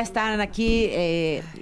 ya están aquí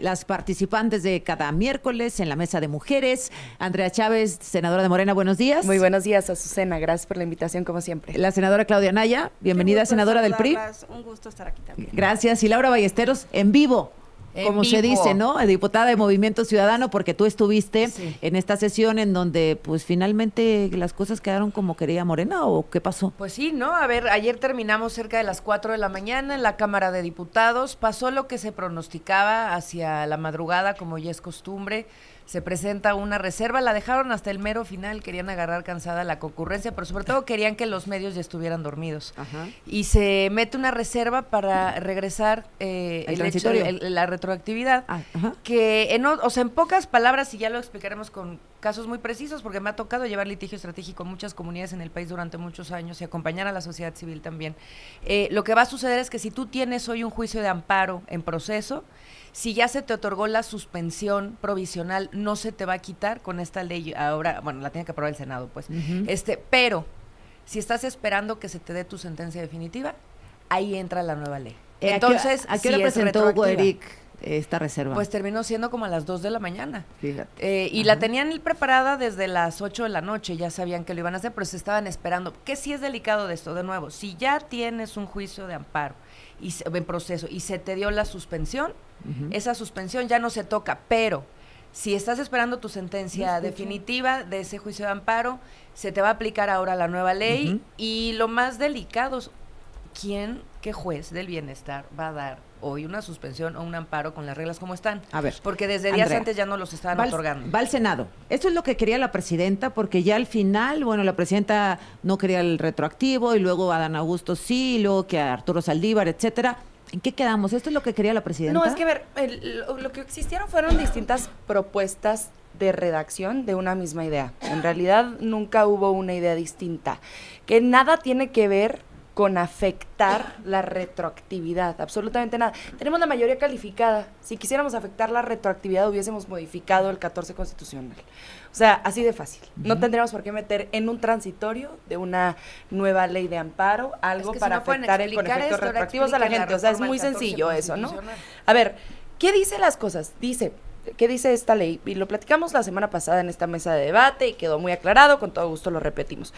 las participantes de cada miércoles en la mesa de mujeres. Andrea Chávez, senadora de Morena, buenos días. Muy buenos días, Azucena, gracias por la invitación como siempre. La senadora Claudia Anaya, bienvenida, senadora del PRI. Un gusto estar aquí también. Gracias. Y Laura Ballesteros, en vivo. Como se dice, ¿no? Diputada de Movimiento Ciudadano, porque tú estuviste en esta sesión en donde, pues, finalmente las cosas quedaron como quería Morena, ¿o qué pasó? Pues sí, ¿no? A ver, ayer terminamos cerca de las 4 de la mañana en la Cámara de Diputados. Pasó lo que se pronosticaba hacia la madrugada, como ya es costumbre. Se presenta una reserva, la dejaron hasta el mero final, querían agarrar cansada la concurrencia, pero sobre todo querían que los medios ya estuvieran dormidos. Ajá. Y se mete una reserva para regresar la retroactividad, que en pocas palabras, y ya lo explicaremos con casos muy precisos, porque me ha tocado llevar litigio estratégico en muchas comunidades en el país durante muchos años y acompañar a la sociedad civil también. Lo que va a suceder es que si tú tienes hoy un juicio de amparo en proceso, si ya se te otorgó la suspensión provisional, no se te va a quitar con esta ley. Ahora, bueno, la tiene que aprobar el Senado, pues. Pero si estás esperando que se te dé tu sentencia definitiva, ahí entra la nueva ley. Entonces, ¿a qué hora presentó Hugo Eric esta reserva? Pues terminó siendo como a las 2 de la mañana. Fíjate. Y la tenían preparada desde las 8 de la noche, ya sabían que lo iban a hacer, pero se estaban esperando. Que sí es delicado de esto, de nuevo, si ya tienes un juicio de amparo en proceso y se te dio la suspensión, esa suspensión ya no se toca, pero si estás esperando tu sentencia definitiva de ese juicio de amparo, se te va a aplicar ahora la nueva ley y lo más delicado, ¿qué juez del bienestar va a dar hoy una suspensión o un amparo con las reglas como están? A ver, porque desde días Andrea, antes ya no los estaban otorgando. Va al Senado. Esto es lo que quería la presidenta, porque ya al final, bueno, la presidenta no quería el retroactivo y luego Adán Augusto sí, y luego que a Arturo Saldívar, etcétera. ¿En qué quedamos? ¿Esto es lo que quería la presidenta? No, es que lo que existieron fueron distintas propuestas de redacción de una misma idea. En realidad nunca hubo una idea distinta, que nada tiene que ver con afectar la retroactividad, absolutamente nada. Tenemos la mayoría calificada. Si quisiéramos afectar la retroactividad, hubiésemos modificado el 14 constitucional. O sea, así de fácil. No tendríamos por qué meter en un transitorio de una nueva ley de amparo algo para afectar con efectos retroactivos a la gente. O sea, es muy sencillo eso, ¿no? A ver, ¿qué dice las cosas? ¿Qué dice esta ley? Y lo platicamos la semana pasada en esta mesa de debate y quedó muy aclarado, con todo gusto lo repetimos.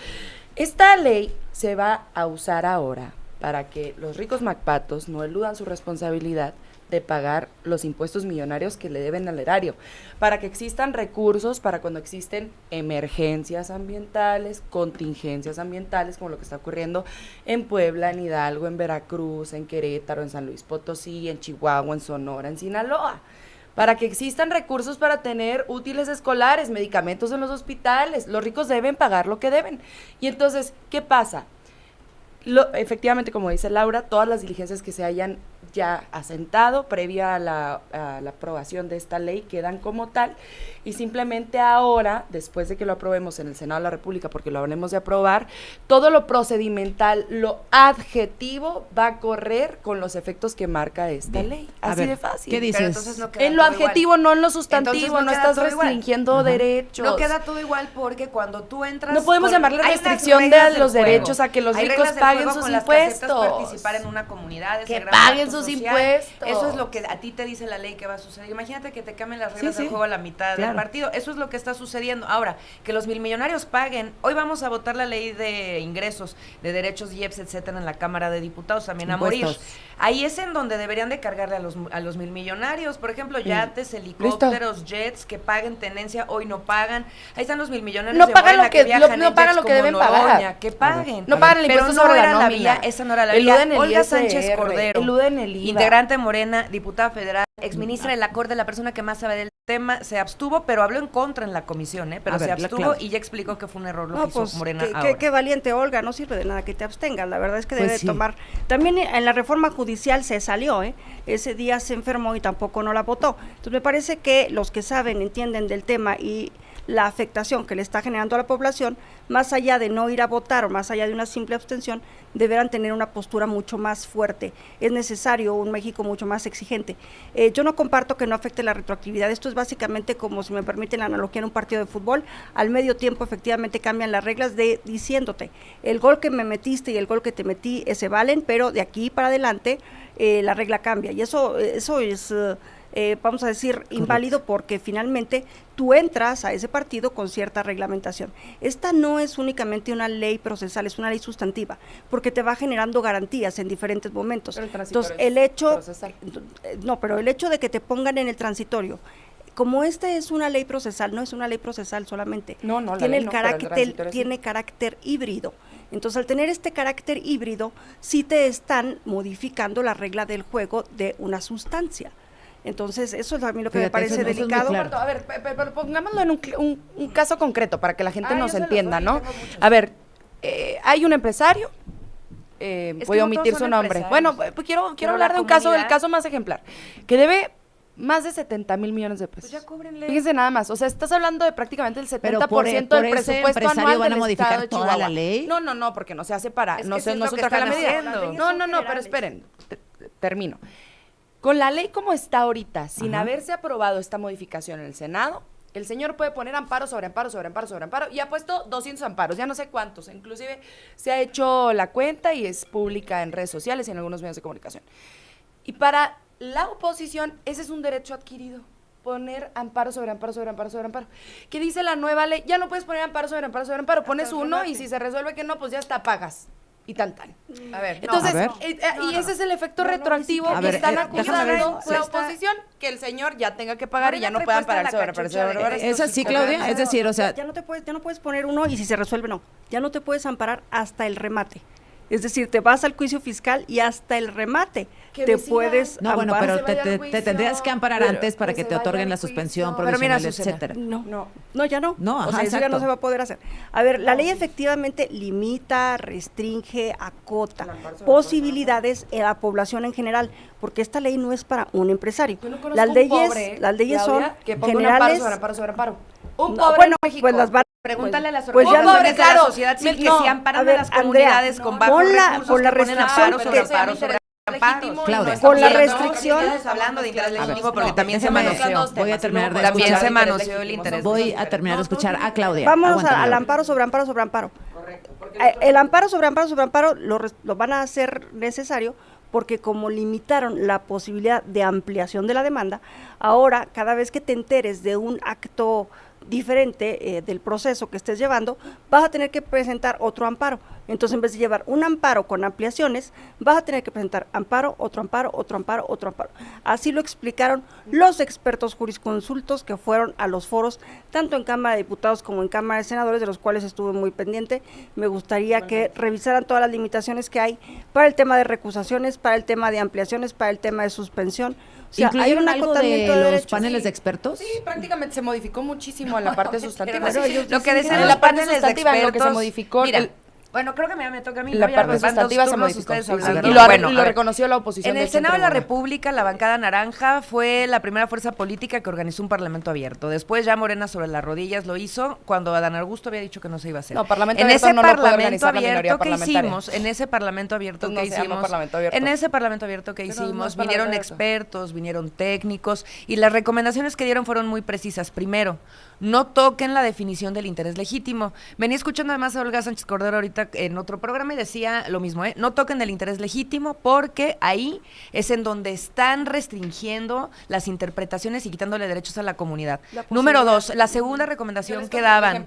Esta ley se va a usar ahora para que los ricos macpatos no eludan su responsabilidad de pagar los impuestos millonarios que le deben al erario, para que existan recursos para cuando existen emergencias ambientales, contingencias ambientales, como lo que está ocurriendo en Puebla, en Hidalgo, en Veracruz, en Querétaro, en San Luis Potosí, en Chihuahua, en Sonora, en Sinaloa. Para que existan recursos para tener útiles escolares, medicamentos en los hospitales. Los ricos deben pagar lo que deben. Y entonces, ¿qué pasa? Efectivamente, como dice Laura, todas las diligencias que se hayan ya asentado previa a la aprobación de esta ley quedan como tal, y simplemente ahora, después de que lo aprobemos en el Senado de la República, porque lo habremos de aprobar, todo lo procedimental, lo adjetivo va a correr con los efectos que marca esta ley. Así de fácil. ¿Qué dices? En lo adjetivo, no en lo sustantivo, no estás restringiendo derechos. No queda todo igual porque cuando tú entras... No podemos llamarle restricción de los derechos a que los ricos paguen sus impuestos. Participar en una comunidad, que paguen sus impuestos. Eso es lo que a ti te dice la ley que va a suceder. Imagínate que te cambien las reglas del juego a la mitad del partido. Eso es lo que está sucediendo. Ahora, que los milmillonarios paguen. Hoy vamos a votar la ley de ingresos, de derechos IEPS, etcétera, en la Cámara de Diputados, también impuestos. A morir. Ahí es en donde deberían de cargarle a los milmillonarios. Por ejemplo, yates, helicópteros, jets, que paguen tenencia, hoy no pagan. Ahí están los milmillonarios no pagan lo que no pagan lo que deben pagar. Que paguen. No pagan el impuesto sobre la nómina. Esa no era la vía. Olga Sánchez Cordero, integrante Morena, diputada federal, exministra de la Corte, la persona que más sabe del tema, se abstuvo, pero habló en contra en la comisión, pero se abstuvo y ya explicó que fue un error lo que hizo Morena ahora. Qué valiente, Olga, no sirve de nada que te abstengas, la verdad es que debe tomar. También en la reforma judicial se salió, ese día se enfermó y tampoco no la votó. Entonces me parece que los que saben, entienden del tema y la afectación que le está generando a la población, más allá de no ir a votar o más allá de una simple abstención, deberán tener una postura mucho más fuerte. Es necesario un México mucho más exigente. Yo no comparto que no afecte la retroactividad. Esto es básicamente como, si me permiten la analogía, en un partido de fútbol. Al medio tiempo efectivamente cambian las reglas diciéndote, el gol que me metiste y el gol que te metí se valen, pero de aquí para adelante la regla cambia. Y eso es... vamos a decir, inválido, porque finalmente tú entras a ese partido con cierta reglamentación. Esta no es únicamente una ley procesal, es una ley sustantiva, porque te va generando garantías en diferentes momentos. Entonces, el hecho de que te pongan en el transitorio, como esta es una ley procesal, no es una ley procesal solamente, tiene carácter híbrido. Entonces, al tener este carácter híbrido, sí te están modificando la regla del juego de una sustancia. Entonces, eso es a mí lo que me parece delicado. Claro. A ver, pero pongámoslo en un caso concreto para que la gente nos entienda, ¿no? A ver, hay un empresario, voy a omitir su nombre. Bueno, pues quiero hablar de un caso, el caso más ejemplar, que debe más de 70,000 millones de pesos. Pues ya cúbrenle. Fíjense nada más, o sea, estás hablando de prácticamente el 70% por del presupuesto anual van a del modificar estado de toda Chihuahua. la ley. No, porque no se hace para, Es no que se sí no es se lo que traje la están medida. haciendo. No, pero esperen, termino. Con la ley como está ahorita, sin haberse aprobado esta modificación en el Senado, el señor puede poner amparo sobre amparo sobre amparo sobre amparo y ha puesto 200 amparos, ya no sé cuántos, inclusive se ha hecho la cuenta y es pública en redes sociales y en algunos medios de comunicación. Y para la oposición, ese es un derecho adquirido, poner amparo sobre amparo sobre amparo sobre amparo. ¿Qué dice la nueva ley? Ya no puedes poner amparo sobre amparo sobre amparo, pones uno y si se resuelve que no, pues ya hasta pagas. Y tan. A ver, entonces, no. y ese es el efecto retroactivo que están acusando la oposición, que el señor ya tenga que pagar y ya no puedan pagar sobre. ¿Es así, Claudia? Es decir, o sea, ya no puedes poner uno y si se resuelve no. Ya no te puedes amparar hasta el remate. Es decir, te vas al juicio fiscal y hasta el remate te puedes no, bueno, amparar. pero te tendrías que amparar antes para que te otorguen la suspensión provisional, etcétera. No, ya no. No, o sea, eso ya no se va a poder hacer. A ver, la ley efectivamente limita, restringe, acota posibilidades en la población en general, porque esta ley no es para un empresario. Las leyes son que ponga generales. un amparo sobre amparo. Un No, pobre bueno, en México. pues las van pregúntale a las pues ya organizaciones de claro, la sociedad civil que sí amparan a las Andrea, comunidades con bajos recursos, por la que ponen restricción amparos sobre que- amparos sobre amparos. Claudia. Con la Y no restricción- estamos hablando de interés legítimo porque no, también se déjame- manoseó. voy a terminar de También escuchar. se manoseó el interés. Voy a terminar de escuchar a Claudia. Vámonos Aguántame, al Laura. amparo sobre amparo sobre amparo. Correcto. El amparo sobre amparo sobre amparo lo van a hacer necesario porque como limitaron la posibilidad de ampliación de la demanda, ahora cada vez que te enteres de un acto diferente del proceso que estés llevando, vas a tener que presentar otro amparo. Entonces, en vez de llevar un amparo con ampliaciones, vas a tener que presentar amparo, otro amparo, otro amparo, otro amparo. Así lo explicaron los expertos jurisconsultos que fueron a los foros, tanto en Cámara de Diputados como en Cámara de Senadores, de los cuales estuve muy pendiente. Me gustaría que revisaran todas las limitaciones que hay para el tema de recusaciones, para el tema de ampliaciones, para el tema de suspensión. O sea, hay ¿Incluyeron un algo acotamiento de los derechos. paneles de expertos? Sí, prácticamente se modificó muchísimo en la parte sustantiva. Pero Lo que decían en los la parte paneles de sustantiva, en lo que se expertos, modificó. mira, bueno, creo que me toca a mí. La ¿no? Ya parte van dos sustantiva se turnos modificó. ustedes Sí, hablando. y Bueno, lo a ver, reconoció la oposición. en el del Senado de la Tribunal. República, la bancada naranja fue la primera fuerza política que organizó un parlamento abierto. Después ya Morena sobre las rodillas lo hizo cuando Adán Augusto había dicho que no se iba a hacer. No, parlamento en abierto ese no lo puede parlamento organizar la minoría abierto que parlamentaria. hicimos, en ese parlamento abierto Entonces que no se llama hicimos, parlamento abierto. en ese parlamento abierto que Pero no hicimos, es parlamento vinieron abierto. expertos, vinieron técnicos y las recomendaciones que dieron fueron muy precisas. Primero, no toquen la definición del interés legítimo. Venía escuchando además a Olga Sánchez Cordero ahorita en otro programa y decía lo mismo, no toquen el interés legítimo porque ahí es en donde están restringiendo las interpretaciones y quitándole derechos a la comunidad. Número dos, la segunda recomendación que daban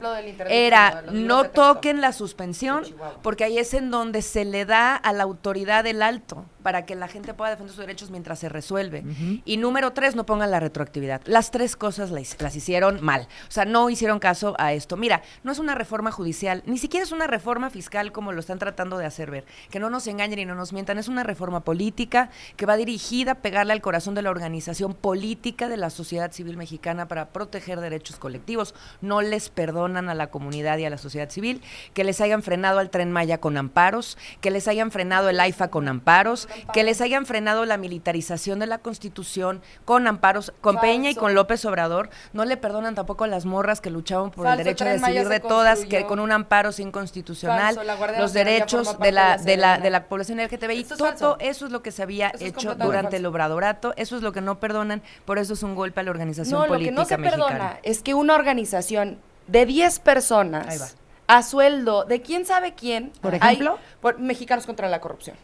era no toquen la suspensión porque ahí es en donde se le da a la autoridad el alto para que la gente pueda defender sus derechos mientras se resuelve. Y número tres, no pongan la retroactividad. Las tres cosas las hicieron mal. O sea, no hicieron caso a esto. Mira, no es una reforma judicial, ni siquiera es una reforma fiscal fiscal como lo están tratando de hacer ver. Que no nos engañen y no nos mientan. Es una reforma política que va dirigida a pegarle al corazón de la organización política de la sociedad civil mexicana para proteger derechos colectivos. No les perdonan a la comunidad y a la sociedad civil que les hayan frenado al Tren Maya con amparos, que les hayan frenado el AIFA con amparos, que les hayan frenado la militarización de la Constitución con amparos, con Peña y con López Obrador. No le perdonan tampoco a las morras que luchaban por el derecho a decidir de todas, que con un amparo inconstitucional, los derechos de la población LGTBI. Todo eso es lo que se había hecho durante el obradorato, eso es lo que no perdonan, por eso es un golpe a la organización política mexicana. Lo que no se perdona es que una organización de 10 personas a sueldo de quién sabe quién, por ejemplo, Mexicanos contra la Corrupción,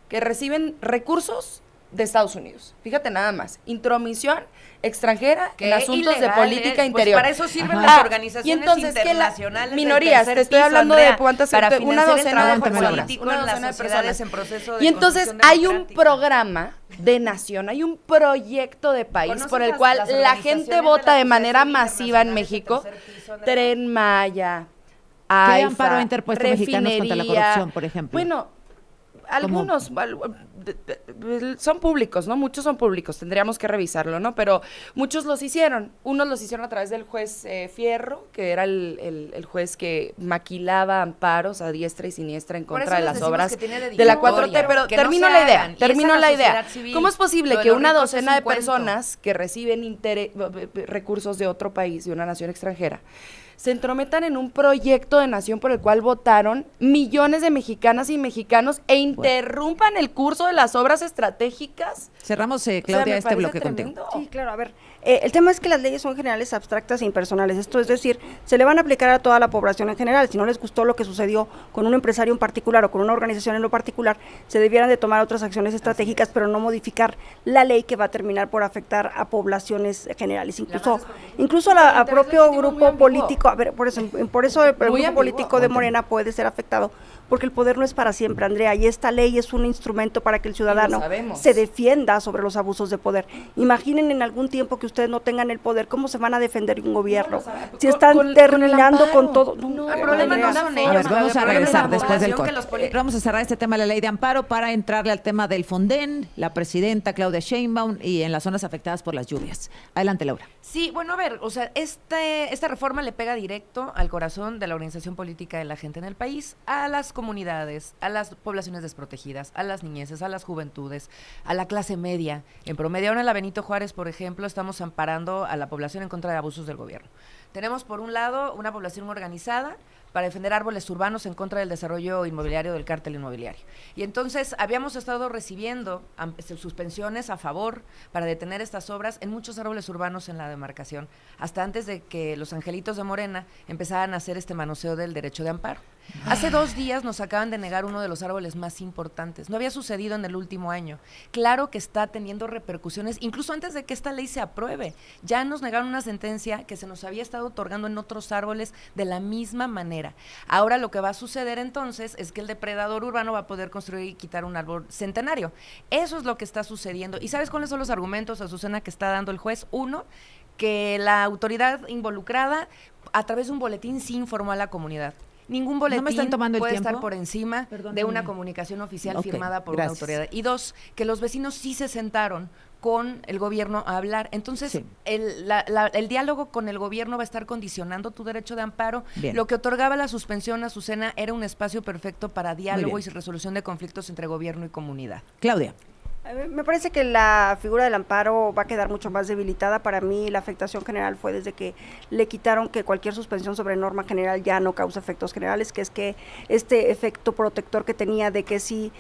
que reciben recursos de Estados Unidos. Fíjate nada más, intromisión extranjera en asuntos de política interior. Pues para eso sirven las organizaciones y entonces, internacionales. Minorías, te estoy hablando de cuántas, una docena de personas en proceso de y entonces hay un programa de nación, hay un proyecto de país por el cual la gente vota de manera masiva en México. Tren Maya, AIFA, ¿qué amparo ha interpuesto Mexicanos contra la Corrupción, por ejemplo? Bueno, algunos son públicos, ¿no? Muchos son públicos, tendríamos que revisarlo, ¿no? Pero muchos los hicieron. Unos los hicieron a través del juez Fierro, que era el juez que maquilaba amparos a diestra y siniestra en contra de las obras de la 4T. Pero termino la idea. ¿Cómo es posible que una docena de personas que reciben recursos de otro país, de una nación extranjera, se entrometan en un proyecto de nación por el cual votaron millones de mexicanas y mexicanos e interrumpan el curso de las obras estratégicas? Cerramos, Claudia, este bloque contigo. Sí, claro, a ver, el tema es que las leyes son generales, abstractas e impersonales, esto es decir, se le van a aplicar a toda la población en general. Si no les gustó lo que sucedió con un empresario en particular o con una organización en lo particular, se debieran de tomar otras acciones estratégicas, pero no modificar la ley que va a terminar por afectar a poblaciones generales, incluso a propio grupo político. A ver, por eso el grupo político de Morena puede ser afectado, porque el poder no es para siempre, Andrea, y esta ley es un instrumento para que el ciudadano se defienda sobre los abusos de poder. Imaginen en algún tiempo que ustedes no tengan el poder, ¿cómo se van a defender un gobierno? Si están terminando con todo. El problema no son ellos. A ver, vamos a regresar después del corte. Vamos a cerrar este tema de la ley de amparo para entrarle al tema del Fonden, la presidenta Claudia Sheinbaum y en las zonas afectadas por las lluvias. Adelante, Laura. Sí, bueno, a ver, o sea, esta reforma le pega directo al corazón de la organización política de la gente en el país, a las comunidades, a las poblaciones desprotegidas, a las niñeces, a las juventudes, a la clase media. En promedio, ahora en la Benito Juárez, por ejemplo, estamos amparando a la población en contra de abusos del gobierno. Tenemos, por un lado, una población organizada para defender árboles urbanos en contra del desarrollo inmobiliario del cártel inmobiliario. Y entonces habíamos estado recibiendo suspensiones a favor para detener estas obras en muchos árboles urbanos en la demarcación, hasta antes de que los angelitos de Morena empezaran a hacer este manoseo del derecho de amparo. Hace 2 días nos acaban de negar uno de los árboles más importantes. No había sucedido en el último año. Claro que está teniendo repercusiones, incluso antes de que esta ley se apruebe. Ya nos negaron una sentencia que se nos había estado otorgando en otros árboles de la misma manera. Ahora lo que va a suceder entonces es que el depredador urbano va a poder construir y quitar un árbol centenario. Eso es lo que está sucediendo. ¿Y sabes cuáles son los argumentos, Azucena, que está dando el juez? Uno, que la autoridad involucrada a través de un boletín sí informó a la comunidad. Ningún boletín puede estar por encima de una comunicación oficial firmada por una autoridad. Y 2, que los vecinos sí se sentaron con el gobierno a hablar. Entonces, el diálogo con el gobierno va a estar condicionando tu derecho de amparo. Bien. Lo que otorgaba la suspensión, Azucena, era un espacio perfecto para diálogo y resolución de conflictos entre gobierno y comunidad. Claudia. Me parece que la figura del amparo va a quedar mucho más debilitada. Para mí la afectación general fue desde que le quitaron que cualquier suspensión sobre norma general ya no causa efectos generales, que es que este efecto protector que tenía de que si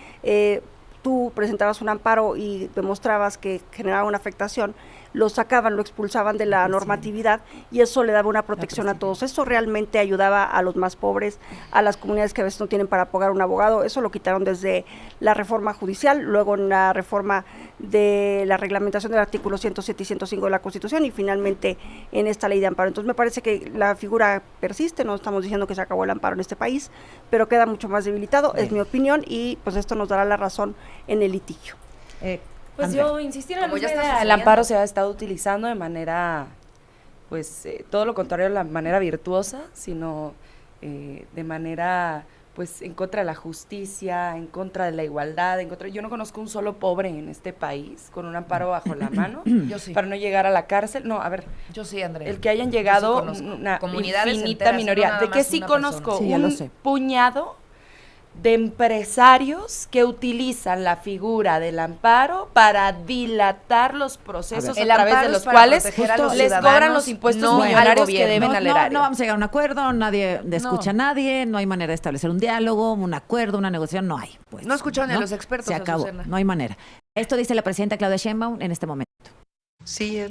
tú presentabas un amparo y demostrabas que generaba una afectación, lo sacaban, lo expulsaban de la normatividad y eso le daba una protección a todos. Eso realmente ayudaba a los más pobres, a las comunidades que a veces no tienen para pagar un abogado. Eso lo quitaron desde la reforma judicial, luego en la reforma de la reglamentación del artículo 107 y 105 de la Constitución y finalmente en esta ley de amparo. Entonces me parece que la figura persiste, no estamos diciendo que se acabó el amparo en este país, pero queda mucho más debilitado, es mi opinión, y pues esto nos dará la razón en el litigio. Pues yo insisto en el amparo se ha estado utilizando de manera, pues todo lo contrario a la manera virtuosa, sino de manera pues en contra de la justicia, en contra de la igualdad, yo no conozco un solo pobre en este país con un amparo bajo la mano Yo sí. para no llegar a la cárcel. No, a ver, Yo sí, Andrea. el que hayan llegado Yo sí conozco. una Comunidades infinita enteras, minoría, no nada de que más sí una conozco persona. Sí, ya lo un sé. puñado de empresarios que utilizan la figura del amparo para dilatar los procesos A ver, a el través de amparo los es para cuales proteger a los les ciudadanos, cobran los impuestos no al millonarios que gobierno. deben no, al erario. no vamos a llegar a un acuerdo, nadie escucha a nadie, no hay manera de establecer un diálogo, un acuerdo, una negociación, no hay. Pues, No escucharon ni a los expertos, Se acabó, Azucena. no hay manera. Esto dice la presidenta Claudia Sheinbaum en este momento. Sí,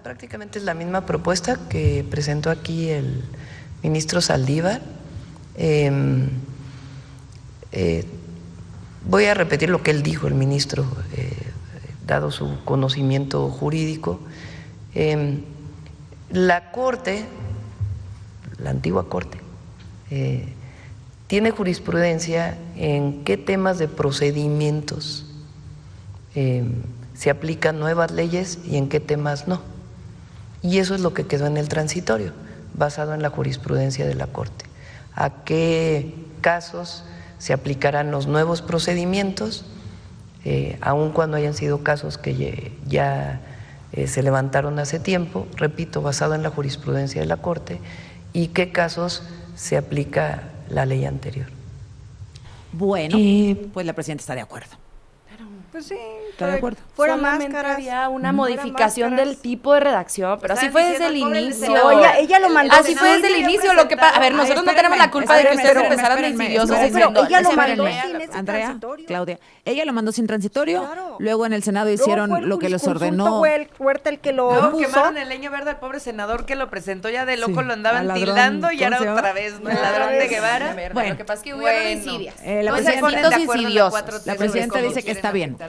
prácticamente es la misma propuesta que presentó aquí el ministro Saldívar. Voy a repetir lo que él dijo, el ministro, dado su conocimiento jurídico. La Corte, la antigua Corte, tiene jurisprudencia en qué temas de procedimientos se aplican nuevas leyes y en qué temas no. Y eso es lo que quedó en el transitorio, basado en la jurisprudencia de la Corte. ¿A qué casos se aplicarán los nuevos procedimientos, aun cuando hayan sido casos que ya se levantaron hace tiempo, repito, basado en la jurisprudencia de la Corte, y qué casos se aplica la ley anterior? Bueno, pues la presidenta está de acuerdo. Pues sí, ¿Está de acuerdo? Fuera Solamente máscaras. había una fuera modificación máscaras. del tipo de redacción, pero así Estaban fue desde el diciendo, cóbrenle inicio. No, ella lo mandó. Así fue desde el inicio. Lo que a ver, nosotros no tenemos la culpa de que ustedes empezaran de insidiosos espérenme, diciendo. pero ella lo espérenme. mandó sin ese Andrea, transitorio. Claudia, ella lo mandó sin transitorio, Claro. luego en el Senado Luego hicieron fue el lo que les jurisconsulto ordenó. Huerta el que lo Luego puso. quemaron el leño verde al pobre senador que lo presentó, ya de loco Sí, lo andaban al ladrón, tildando y ¿cómo ahora se llama? otra vez, ¿no? El Otra ladrón de vez. Guevara. Bueno, Bueno, lo que pasa es que hubieron bueno. insidias. La No se presidenta- ponen de acuerdo en la insidiosos. 4T La sobre presidenta cómo dice que quieren está bien. afectar.